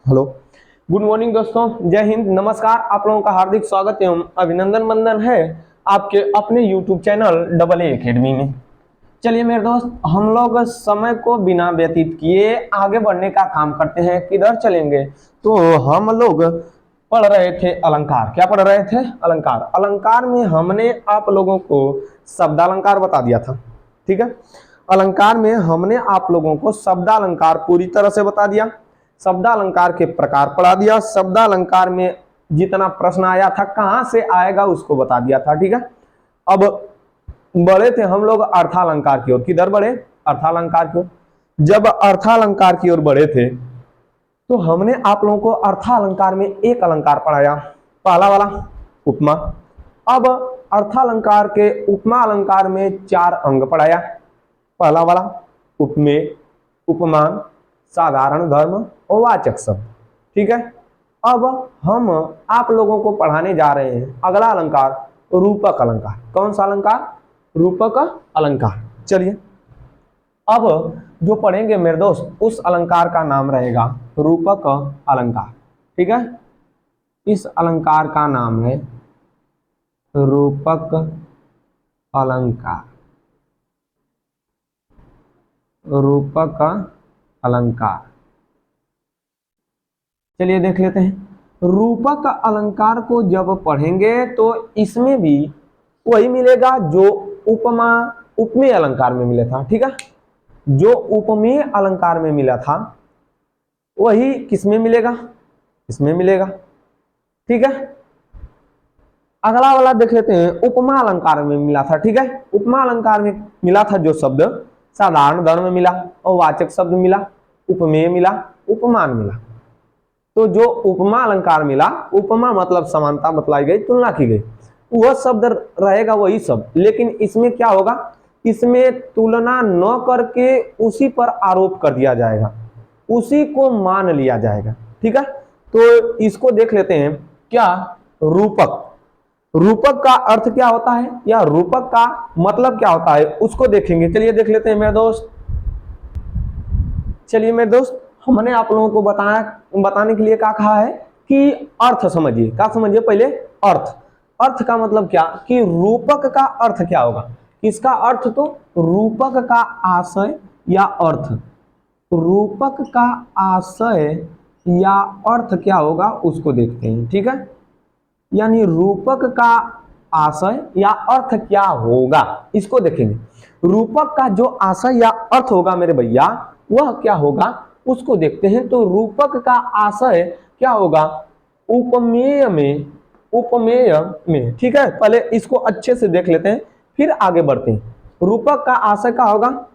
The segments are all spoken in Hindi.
हेलो, गुड मॉर्निंग दोस्तों, जय हिंद, नमस्कार। आप लोगों का हार्दिक स्वागत एवं अभिनंदन मंदन है आपके अपने YouTube channel double A academy में। चलिए मेरे दोस्त, हम लोग समय को बिना व्यतीत किए आगे बढ़ने का काम करते हैं। किधर चलेंगे? तो हम लोग पढ़ रहे थे अलंकार। क्या पढ़ रहे थे? अलंकार। अलंकार में हमने आप लोगों को शब्दालंकार बता दिया था, ठीक है। अलंकार में हमने आप लोगों को शब्दालंकार पूरी तरह से बता दिया, शब्दालंकार के प्रकार पढ़ा दिया, शब्दालंकार में जितना प्रश्न आया था कहां से आएगा उसको बता दिया था, ठीक है। अब बढ़े थे हम लोग अर्थालंकार की ओर। किधर बढ़े? अर्थालंकार की ओर। जब अर्थालंकार की ओर बढ़े थे तो हमने आप लोगों को अर्थालंकार में एक अलंकार पढ़ाया, पहला वाला उपमा। अब अर्थालंकार के उपमा अलंकार में 4 अंग पढ़ाया। पहला वाला उपमेय, उपमान, साधारण धर्म और वाचक शब्द, ठीक है। अब हम आप लोगों को पढ़ाने जा रहे हैं अगला अलंकार, रूपक अलंकार। कौन सा अलंकार? रूपक अलंकार। चलिए, अब जो पढ़ेंगे मेरे दोस्त उस अलंकार का नाम रहेगा रूपक अलंकार, ठीक है। इस अलंकार का नाम है रूपक अलंकार। रूपक अलंकार, चलिए देख लेते हैं। रूपक अलंकार को जब पढ़ेंगे तो इसमें भी वही मिलेगा जो उपमा उपमेय अलंकार में मिला था, ठीक है। जो उपमेय अलंकार में मिला था वही किसमें मिलेगा? इसमें मिलेगा, ठीक है। अगला वाला देख लेते हैं, उपमा अलंकार में मिला था, ठीक है। उपमा अलंकार में मिला था जो शब्द साधारण धर्म मिला और वाचक शब्द मिला, उपमेय मिला, उपमान मिला। तो जो उपमा अलंकार मिला, उपमा मतलब समानता बतलाई गई, तुलना की गई, वह शब्द रहेगा वही शब्द, लेकिन इसमें क्या होगा? इसमें तुलना न करके उसी पर आरोप कर दिया जाएगा, उसी को मान लिया जाएगा, ठीक है। तो इसको देख लेते हैं। क्या? रूपक। रूपक का अर्थ क्या होता है या रूपक का मतलब क्या होता है उसको देखेंगे। चलिए देख लेते हैं मेरे दोस्त। चलिए मेरे दोस्त, हमने आप लोगों को बताने के लिए क्या कहा है कि अर्थ समझिए। क्या समझिए? पहले अर्थ। अर्थ का मतलब क्या कि रूपक का अर्थ क्या होगा? किसका अर्थ? तो रूपक का आशय या अर्थ। रूपक का आशय या अर्थ क्या होगा उसको देखते हैं, ठीक है। यानी रूपक का आशय या अर्थ क्या होगा इसको देखेंगे। रूपक का जो आशय या अर्थ होगा मेरे भैया वह क्या होगा उसको देखते हैं। तो रूपक का आशय क्या होगा? उपमेय में, उपमेय में, ठीक है। पहले इसको अच्छे से देख लेते हैं फिर आगे बढ़ते हैं। रूपक का आशय क्या होगा?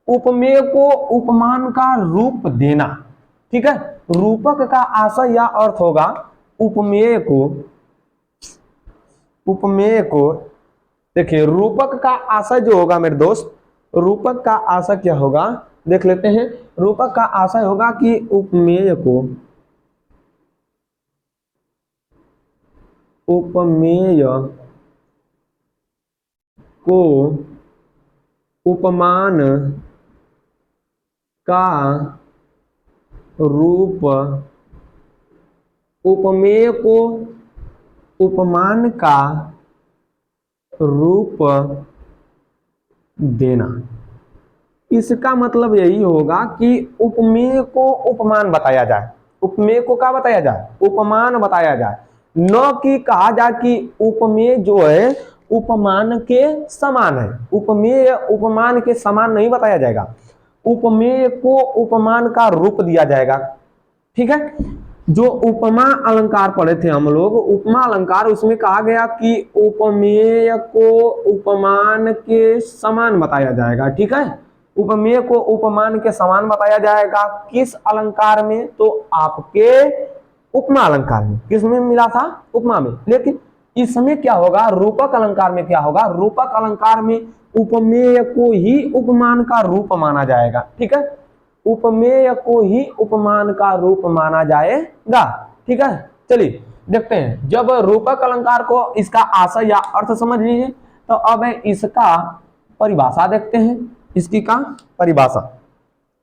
उपमेय को उपमान का रूप देना, ठीक है। रूपक का आशय या अर्थ होगा उपमेय को, उपमेय को देखिए। रूपक का आशय जो होगा मेरे दोस्त, रूपक का आशय क्या होगा देख लेते हैं। रूपक का आशय होगा कि उपमेय को, उपमेय को उपमान का रूप, उपमेय को उपमान का रूप देना। इसका मतलब यही होगा कि उपमेय को उपमान बताया जाए। उपमेय को क्या बताया जाए? उपमान बताया जाए, न कि कहा जाए कि उपमेय जो है उपमान के समान है। उपमेय उपमान के समान नहीं बताया जाएगा, उपमेय को उपमान का रूप दिया जाएगा, ठीक है। जो उपमा अलंकार पढ़े थे हम लोग, उपमा अलंकार, उसमें कहा गया कि उपमेय को उपमान के समान बताया जाएगा, ठीक है। उपमेय को उपमान के समान बताया जाएगा किस अलंकार में? तो आपके उपमा अलंकार में। किसमें मिला था? उपमा में। लेकिन इसमें क्या होगा? रूपक अलंकार में क्या होगा? रूपक अलंकार में उपमेय को ही उपमान का रूप माना जाएगा, ठीक है। उपमेय को ही उपमान का रूप माना जाएगा, ठीक है। चलिए देखते हैं। जब रूपक अलंकार को इसका आशय या अर्थ समझ लीजिए तो अब इसका परिभाषा देखते हैं। इसकी का परिभाषा,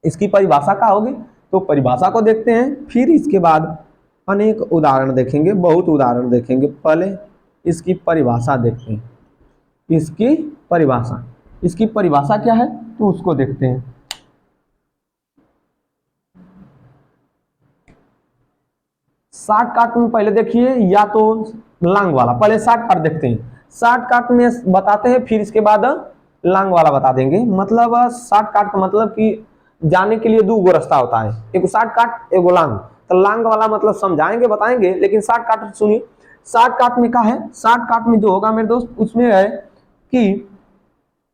इसकी परिभाषा क्या होगी? तो परिभाषा को देखते हैं, फिर इसके बाद अनेक उदाहरण देखेंगे, बहुत उदाहरण देखेंगे। पहले इसकी परिभाषा देखते हैं, इसकी परिभाषा क्या है तो उसको देखते हैं। शॉर्टकट में पहले देखिए, या तो लॉन्ग वाला, पहले शॉर्टकट देखते हैं। शॉर्टकट में बताते हैं, फिर इसके बाद लॉन्ग वाला बता देंगे। मतलब शॉर्टकट का मतलब कि जाने के लिए दो गो रास्ता होता है, एक शॉर्टकट एक लॉन्ग। तो लॉन्ग वाला मतलब समझाएंगे बताएंगे, लेकिन शॉर्टकट सुनिए। शॉर्टकट में क्या है, शॉर्टकट में जो होगा मेरे दोस्त उसमें है कि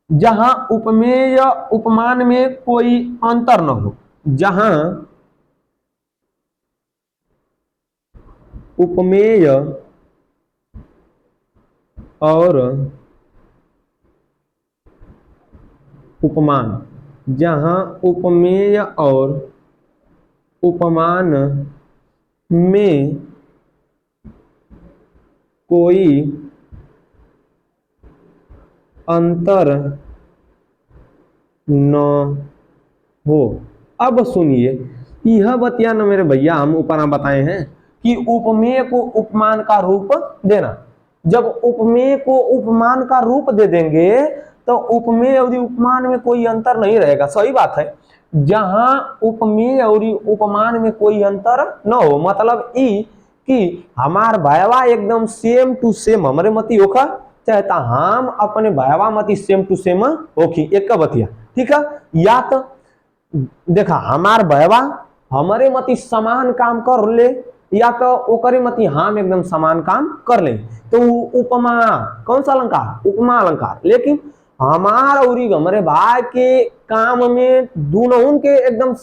जहां उपमेय उपमान में कोई अंतर न हो, जहां उपमेय और उपमान, जहां उपमेय और उपमान में कोई अंतर न हो। अब सुनिए, यह बतिया न मेरे भैया हम ऊपर बताए हैं कि उपमेय को उपमान का रूप देना। जब उपमेय को उपमान का रूप दे देंगे तो उपमेय और उपमान में कोई अंतर नहीं रहेगा। सही बात है, जहां उपमेय और उपमान में कोई अंतर न हो, मतलब ई कि हमार भयवा एकदम सेम टू सेम हमारे मती होखा, चाहे हम अपने भयवा मती सेम टू सेम होखी, एक बतिया। ठीक है, या तो देखा हमार भयवा हमारे मती समान काम कर ले, या तो ओकरे मती हम एकदम समान काम कर ले, तो उपमा कौन सा अलंकार, उपमा अलंकार। लेकिन हमार और हमारे भाई के काम में दोनों के एकदम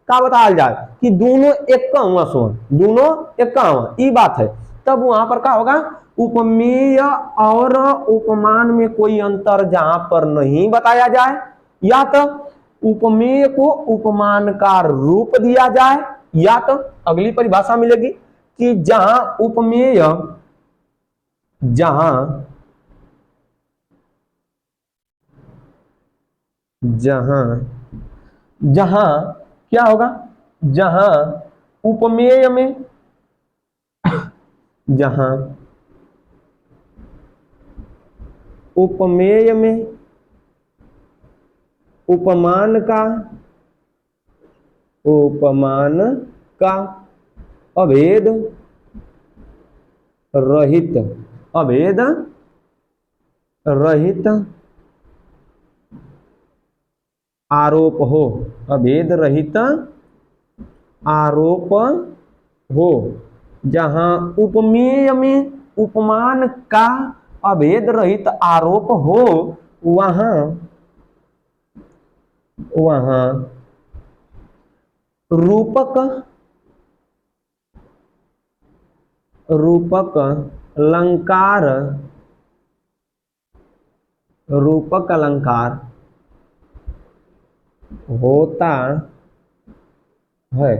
का बताया जाए कि दोनों एक का हुआ सोन, दोनों एक का हुआ, ये बात है। तब वहां पर क्या होगा, उपमेय और उपमान में कोई अंतर जहां पर नहीं बताया जाए, या तो उपमेय को उपमान का रूप दिया जाए, या तो अगली परिभाषा मिलेगी कि जहां उपमेय, जहां जहां जहां क्या होगा, जहां उपमेय में, जहां उपमेय में उपमान का अभेद रहित आरोप हो, अभेद रहित आरोप हो, जहां उपमेय में उपमान का अभेद रहित आरोप हो, वहां रूपक अलंकार होता है,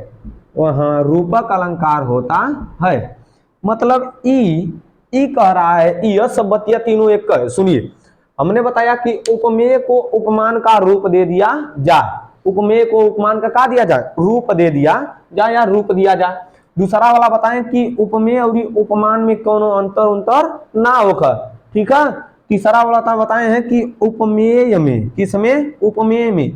वहां रूपक अलंकार होता है। मतलब ई कह रहा है, यह सब बतिया तीनों एक है। सुनिए, हमने बताया कि उपमेय को उपमान का रूप दे दिया जाए, उपमेय को उपमान का दिया जाए, रूप दे दिया जाए या रूप दिया जाए। दूसरा वाला बताएं कि उपमेय और उपमान में कोनो अंतर ना होकर। ठीक है, तीसरा वाला बताए हैं कि उपमेय में, किसमें, उपमेय में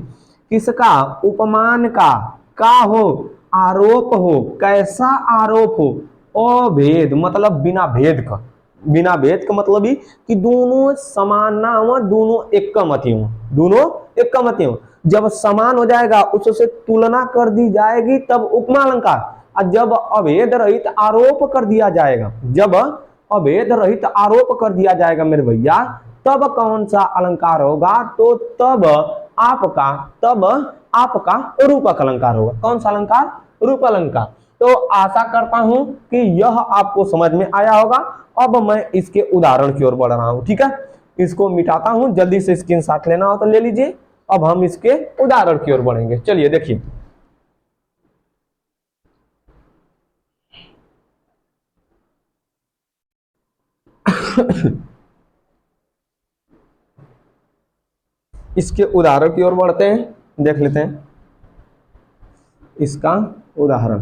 किसका, उपमान का हो, आरोप हो, कैसा आरोप हो, अभेद मतलब बिना भेद का, बिना भेद का मतलब ही कि दोनों समान ना हो, दोनों एक का मत हो, दोनों एक का मत हो। जब समान हो जाएगा उससे तुलना कर दी जाएगी तब उपमा अलंकार, और जब अभेद रहित आरोप कर दिया जाएगा, जब अभेद रहित आरोप कर दिया जाएगा मेरे भैया, तब कौन सा अलंकार होगा, तो तब आपका रूपक अलंकार होगा। कौन सा अलंकार, रूप अलंकार। तो आशा करता हूं कि यह आपको समझ में आया होगा। अब मैं इसके उदाहरण की ओर बढ़ रहा हूं। ठीक है, इसको मिटाता हूं, जल्दी से स्क्रीनशॉट लेना हो तो ले लीजिए। अब हम इसके उदाहरण की ओर बढ़ेंगे। चलिए देखिए, इसके उदाहरण की ओर बढ़ते हैं, देख लेते हैं इसका उदाहरण।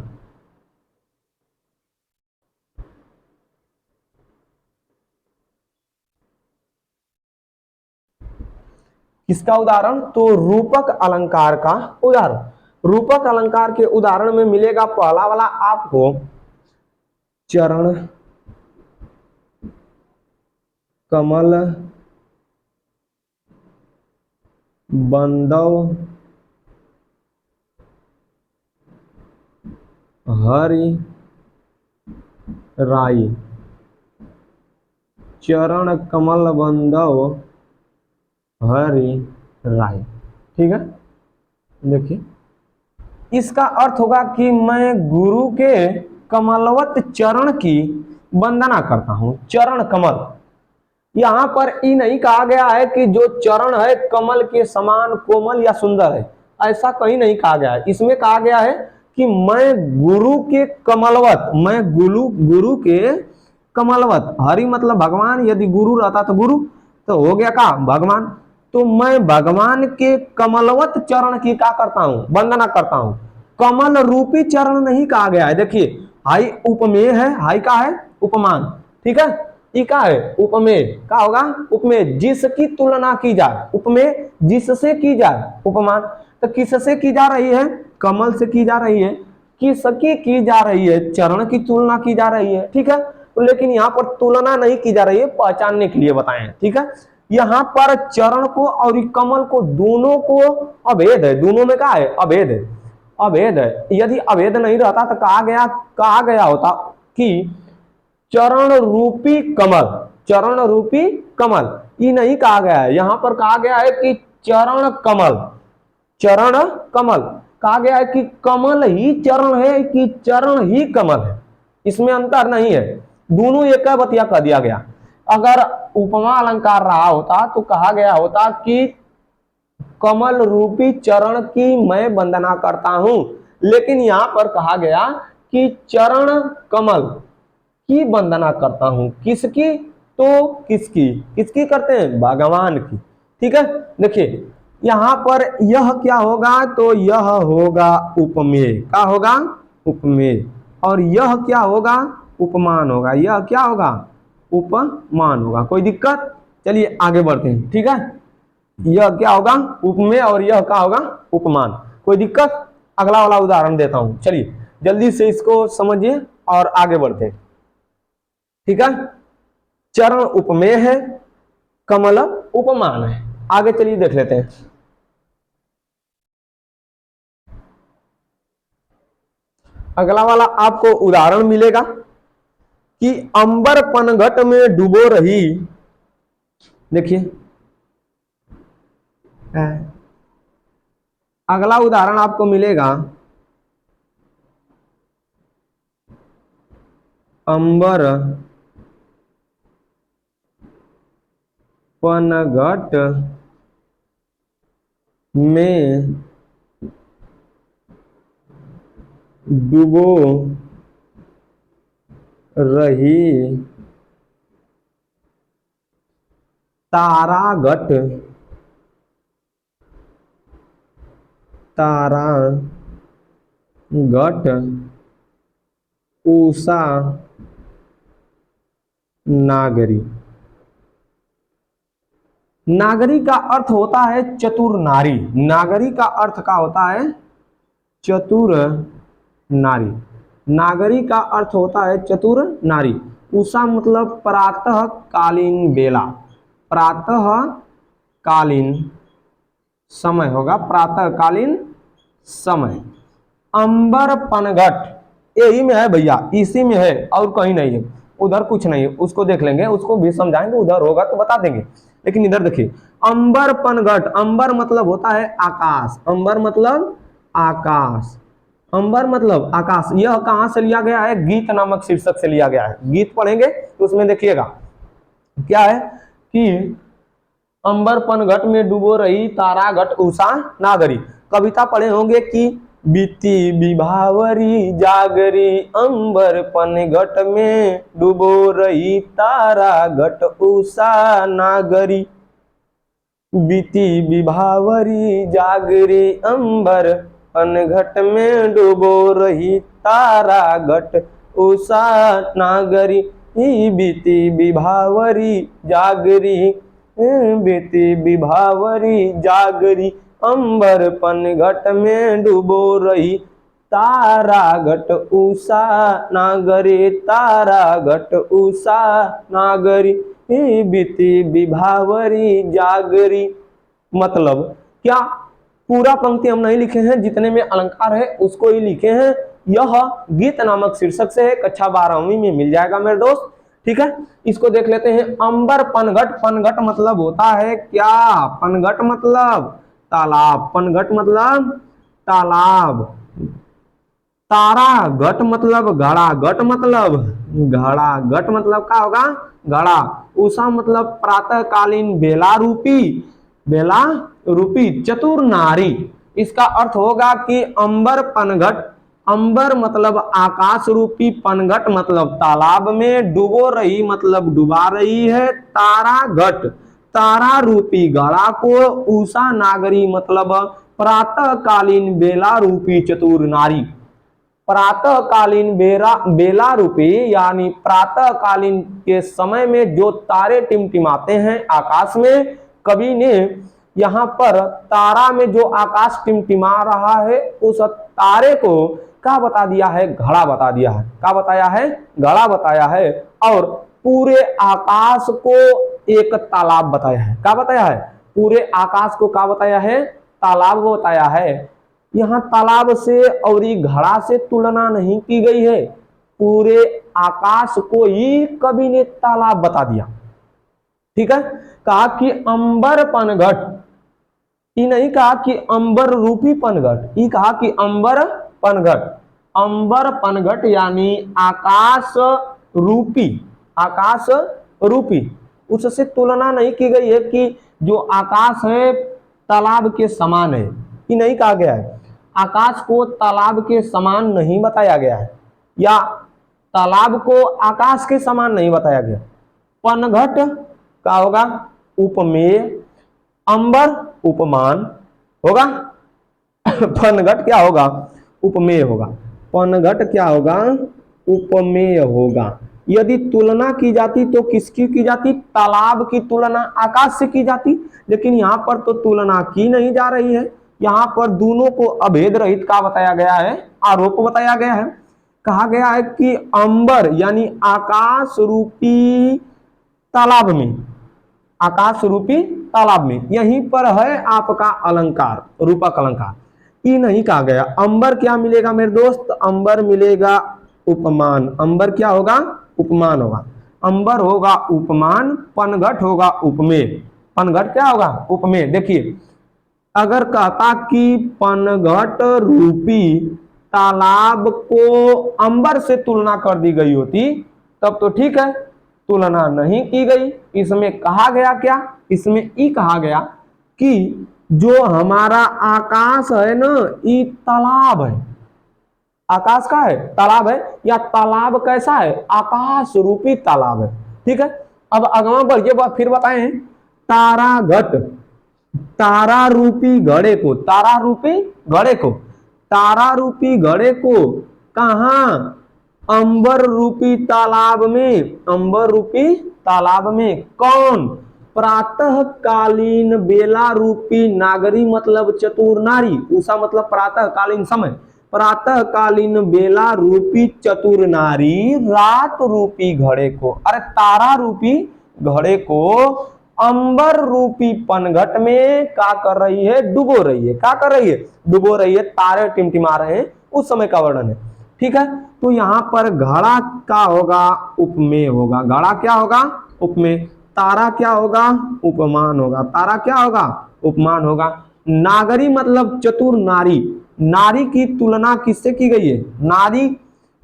किसका उदाहरण? तो रूपक अलंकार का उदाहरण। रूपक अलंकार के उदाहरण में मिलेगा पहला वाला आपको चरण कमल बंदव हरि राई। चरण कमल बंदव हरि राई। ठीक है, देखिए इसका अर्थ होगा कि मैं गुरु के कमलवत चरण की वंदना करता हूं। चरण कमल, यहां पर ये नहीं कहा गया है कि जो चरण है कमल के समान कोमल या सुंदर है, ऐसा कहीं नहीं कहा गया है। इसमें कहा गया है कि मैं गुरु के कमलवत, मैं गुरु के कमलवत, हरि मतलब भगवान, यदि गुरु रहता तो गुरु तो हो गया का भगवान, तो मैं भगवान के कमलवत चरण की क्या करता हूं? वंदना करता हूं। कमल रूपी चरण नहीं कहा गया है। देखिए हाई उपमेय है, हाई का है उपमान। ठीक है, ई का है उपमेय, का होगा उपमेय, जिसकी तुलना की जाए। उपमेय जिससे की जाए, उपमान तो किससे की जा रही है? कमल से की जा रही है। किसकी की जा रही है? चरण की तुलना की जा रही है। ठीक है, तो लेकिन यहाँ पर तुलना नहीं की जा रही है, पहचानने के लिए बताए हैं। ठीक है, यहाँ पर चरण को और कमल को दोनों को अभेद है। दोनों में क्या है? अभेद है, अभेद है। यदि अभेद नहीं रहता तो कहा गया होता कि चरण रूपी कमल, चरण रूपी कमल, ये नहीं कहा गया है। यहां पर कहा गया है कि चरण कमल, चरण कमल कहा गया है कि कमल ही चरण है कि चरण ही कमल है, इसमें अंतर नहीं है। दोनों एक बतिया कर दिया गया। अगर उपमा अलंकार रहा होता तो कहा गया होता कि कमल रूपी चरण की मैं वंदना करता हूं, लेकिन यहां पर कहा गया कि चरण कमल की वंदना करता हूं। किसकी? तो किसकी करते हैं? भगवान की। ठीक है, देखिए यहां पर यह क्या होगा? तो यह होगा उपमेय। क्या होगा? उपमेय। और यह क्या होगा? उपमान होगा। यह क्या होगा? उपमान होगा। कोई दिक्कत? चलिए आगे बढ़ते हैं। ठीक है, यह क्या होगा? उपमेय और यह क्या होगा? उपमान। कोई दिक्कत? अगला वाला उदाहरण देता हूं, चलिए जल्दी से इसको समझिए और आगे बढ़ते हैं। ठीक है, चरण उपमेय है, कमल उपमान है। आगे चलिए देख लेते हैं। अगला वाला आपको उदाहरण मिलेगा कि अंबर पनघट में डूबो रही। देखिए अगला उदाहरण आपको मिलेगा अंबर पनघट में डूबो रही तारागट, तारागट उषा नागरी। नागरी का अर्थ होता है चतुर नारी। नागरी का अर्थ क्या होता है? चतुर नारी। नागरी का अर्थ होता है चतुर नारी। उषा मतलब प्रातः कालीन बेला, प्रातः कालीन समय होगा, प्रातः कालीन समय। अंबर पनघट यही में है भैया, इसी में है और कहीं नहीं है, उधर कुछ नहीं है। उसको देख लेंगे, उसको भी समझाएंगे, उधर होगा तो बता देंगे। लेकिन इधर देखिए अंबर पनघट, अंबर मतलब होता है आकाश, अंबर मतलब आकाश, अंबर मतलब आकाश। यह कहां से लिया गया है? गीत नामक शीर्षक से लिया गया है। गीत पढ़ेंगे तो उसमें देखिएगा क्या है कि अंबर पनघट में डूबो रही तारागट उषा नागरी। कविता पढ़े होंगे कि बीती विभावरी जागरी अंबर पनघट में डूबो रही तारागट उषा नागरी। बीती विभावरी जागरी अंबर पनघट में डूबो रही तारा घट उषा नागरी बीती विभावरी जागरी बीती विभावरी जागरी अंबर पनघट में डूबो रही तारा घट उषा नागरी तारा घट उषा नागरी बीती विभावरी जागरी। मतलब क्या पूरा पंक्ति हम नहीं लिखे हैं, जितने में अलंकार है उसको ही लिखे हैं। यह गीत नामक शीर्षक से है, कक्षा 12वीं में मिल जाएगा मेरे दोस्त। ठीक है, इसको देख लेते हैं। अंबर पनघट, पनघट मतलब होता है क्या? पनघट मतलब तालाब, पनघट मतलब तालाब। तारा घट मतलब घड़ा, घट मतलब घड़ा, घट मतलब क्या होगा? घड़ा। उषा मतलब प्रातःकालीन बेला रूपी, बेला रूपी चतुर नारी। इसका अर्थ होगा कि अंबर पनघट, अंबर मतलब आकाश रूपी, पनघट मतलब तालाब में, डुबो रही मतलब डुबा रही है, तारा घट तारा रूपी घड़ा को, उषा नागरी मतलब प्रातःकालीन बेला रूपी चतुर नारी। प्रातःकालीन बेला रूपी यानी प्रातःकालीन के समय में जो तारे टिमटिमाते हैं आकाश में, कवि ने यहाँ पर तारा में जो आकाश टिमटिमा रहा है उस तारे को क्या बता दिया है? घड़ा बता दिया है। क्या बताया है? घड़ा बताया है। और पूरे आकाश को एक तालाब बताया है। क्या बताया है? पूरे आकाश को क्या बताया है? तालाब बताया है। यहाँ तालाब से और घड़ा से तुलना नहीं की गई है, पूरे आकाश को ही कवि ने तालाब बता दिया। ठीक है, कहा कि अंबर पनघट, ये नहीं कहा कि अंबर रूपी पनघट, ये कहा कि अंबर पनघट। अंबर पनघट यानी आकाश रूपी, आकाश रूपी। उससे तुलना नहीं की गई है कि जो आकाश है तालाब के समान है, ये नहीं कहा गया है। आकाश को तालाब के समान नहीं बताया गया है, या तालाब को आकाश के समान नहीं बताया गया। पनघट क्या होगा? उपमेय। अंबर उपमान होगा। पनघट क्या होगा? उपमेय होगा। पनघट क्या होगा? उपमेय होगा। यदि तुलना की जाती तो किसकी की जाती? तालाब की तुलना आकाश से की जाती, लेकिन यहाँ पर तो तुलना की नहीं जा रही है। यहाँ पर दोनों को अभेद रहित का बताया गया है, आरोप बताया गया है। कहा गया है कि अंबर यानी आकाश रूपी तालाब में, आकाश रूपी तालाब में, यहीं पर है आपका अलंकार, रूपक अलंकार। ये नहीं कहा गया। अंबर क्या मिलेगा मेरे दोस्त? अंबर मिलेगा उपमान। अंबर क्या होगा? उपमान होगा। अंबर होगा उपमान, पनघट होगा उपमेय। पनघट क्या होगा? उपमेय। देखिए, अगर कहता कि पनघट रूपी तालाब को अंबर से तुलना कर दी गई होती तब तो ठीक है, तुलना नहीं की गई। इसमें कहा गया क्या? इसमें ये कहा गया कि जो हमारा आकाश है ना, ये तालाब है। आकाश का है? तालाब है। या तालाब कैसा है? आकाश रूपी तालाब है। ठीक है, अब अगवा बढ़िए फिर बताएं। तारा घट, तारा रूपी घड़े को, तारा रूपी घड़े को, तारा रूपी घड़े को कहां? अंबर रूपी तालाब में, अंबर रूपी तालाब में। कौन? प्रातःकालीन बेला रूपी नागरी मतलब चतुर नारी। उषा मतलब प्रातःकालीन समय, प्रातःकालीन बेला रूपी चतुर नारी रात रूपी घड़े को, अरे तारा रूपी घड़े को अंबर रूपी पनघट में क्या कर रही है? डुबो रही है। क्या कर रही है? डुबो रही है। तारे टिमटिमा रहे हैं, उस समय का वर्णन है। ठीक है, तो यहाँ पर घड़ा क्या होगा? उपमेय होगा। घड़ा क्या होगा? उपमेय। तारा क्या होगा? उपमान होगा। तारा क्या होगा? उपमान होगा। नागरी मतलब चतुर नारी। नारी की तुलना किससे की गई है? नारी,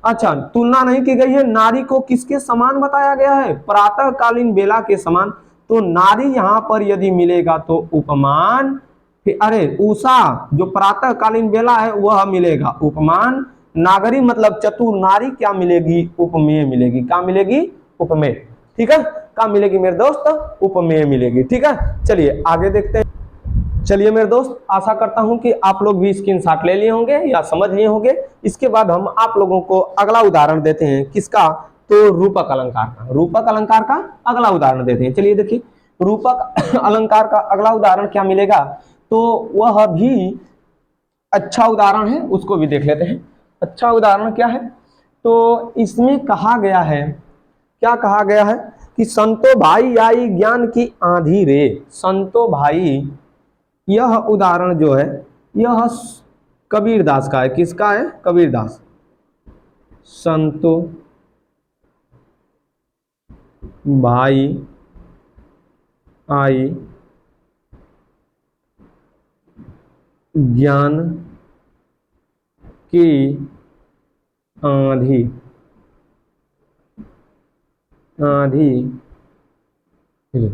अच्छा तुलना नहीं की गई है। नारी को किसके समान बताया गया है? प्रातःकालीन बेला के समान। तो नारी यहाँ पर यदि मिलेगा तो उपमान, अरे उषा जो प्रातःकालीन बेला है वह मिलेगा उपमान। नागरी मतलब चतुर नारी क्या मिलेगी? उपमेय मिलेगी। क्या मिलेगी? उपमेय। ठीक है, क्या मिलेगी मेरे दोस्त? उपमेय मिलेगी। ठीक है, चलिए आगे देखते हैं। चलिए मेरे दोस्त, आशा करता हूं कि आप लोग भी स्क्रीनशॉट ले लिए होंगे या समझ लिए होंगे। इसके बाद हम आप लोगों को अगला उदाहरण देते हैं, किसका, तो रूपक अलंकार का। रूपक अलंकार का अगला उदाहरण देते हैं। चलिए देखिए, रूपक अलंकार का अगला उदाहरण क्या मिलेगा, तो वह भी अच्छा उदाहरण है, उसको भी देख लेते हैं। अच्छा उदाहरण क्या है, तो इसमें कहा गया है, क्या कहा गया है कि संतो भाई आई ज्ञान की आंधी रे। संतो भाई, यह उदाहरण जो है यह कबीरदास का है। किसका है, कबीरदास। संतो भाई आई ज्ञान की आंधी, आंधी रे।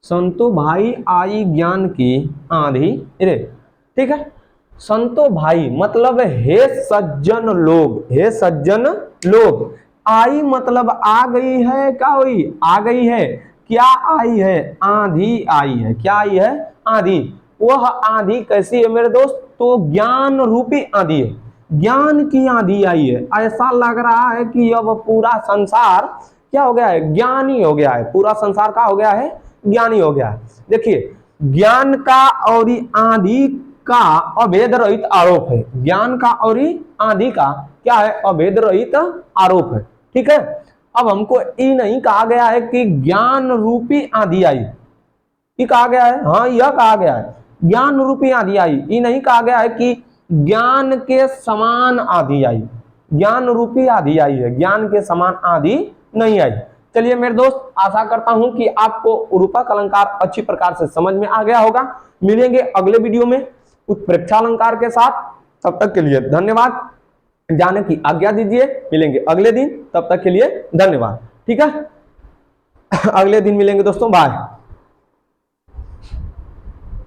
संतो भाई आई ज्ञान की आंधी रे। ठीक है, संतो भाई मतलब हे सज्जन लोग, हे सज्जन लोग। आई मतलब आ गई है, क्या हुई, आ गई है। क्या आई है, आंधी आई है। क्या आई है, आंधी। वह आंधी कैसी है मेरे दोस्त, तो ज्ञान रूपी आंधी है। ज्ञान की आंधी आई है। ऐसा लग रहा है कि अब पूरा संसार क्या हो गया है, ज्ञानी हो गया है। पूरा संसार का हो गया है, ज्ञानी हो गया है। देखिए, ज्ञान का और आंधी का अभेद रहित आरोप है। ज्ञान का और आंधी का क्या है, अभेद रहित आरोप है। ठीक है, अब हमको ये नहीं कहा गया है कि ज्ञान रूपी आंधी आई, ये कहा गया है, हाँ यह कहा गया है ज्ञान रूपी आंधी आई। ये नहीं कहा गया है कि ज्ञान के समान आंधी आई। ज्ञान रूपी आंधी आई है, ज्ञान के समान आंधी नहीं आई। चलिए मेरे दोस्त, आशा करता हूं कि आपको रूपक अलंकार अच्छी प्रकार से समझ में आ गया होगा। मिलेंगे अगले वीडियो में उत्प्रेक्षा अलंकार के साथ। तब तक के लिए धन्यवाद, जाने की आज्ञा दीजिए। मिलेंगे अगले दिन, तब तक के लिए धन्यवाद। ठीक है, अगले दिन मिलेंगे दोस्तों, बाय।